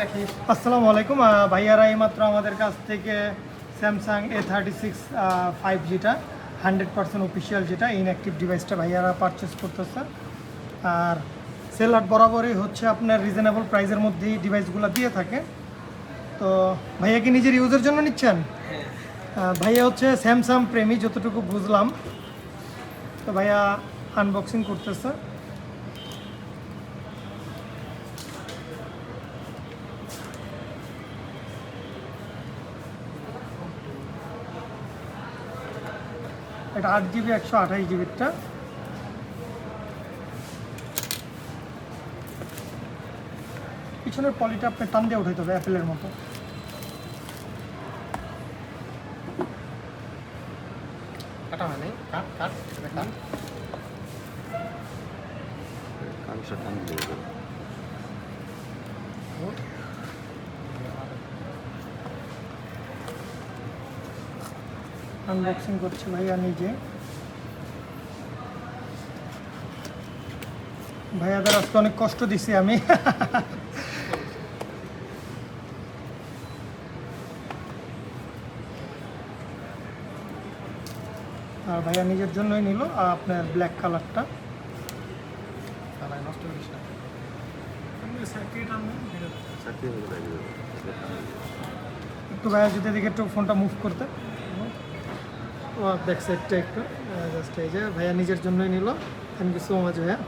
আসসালামু আলাইকুম ভাইয়ারা এইমাত্র আমাদের কাছ থেকে স্যামসাং A36 5Gটা 100% অফিসিয়াল যেটা ইনঅ্যাক্টিভ ডিভাইসটা ভাইয়ারা পারচেস করতেছে। আর সেলার বরাবরই হচ্ছে আপনার রিজনেবল প্রাইসের মধ্যেই ডিভাইসগুলো দিয়ে থাকে। তো ভাইয়া কি নিজের ইউজের জন্য নিচ্ছেন? ভাইয়া হচ্ছে স্যামসাং প্রেমী যতটুকু বুঝলাম। তো ভাইয়া আনবক্সিং করতেছে। এটা 8GB 128GBটা। পিছনের পলিটা আপনি টান দিয়ে উঠাইতে হবে অ্যাপেলের মতো। কাটা হয় নাই, কাট কাট কাট কাংসা টান দিয়ে দেবো। আনবক্সিং করছে ভাইয়া নিজে। ভাইয়াদের আজকে অনেক কষ্ট দিছি আমি। আর ভাইয়া নিজের জন্যই নিল আপনার ব্ল্যাক কালারটা। নষ্ট করিস না। চাকরি হয়ে গেলে একটু ভাইয়া যদি এদিকে একটু ফোনটা মুভ করতে, ব্যাক সাইডটা একটু জাস্ট এই যে ভাইয়া নিজের জন্যই নিল। থ্যাংক ইউ সো মাচ ভাইয়া।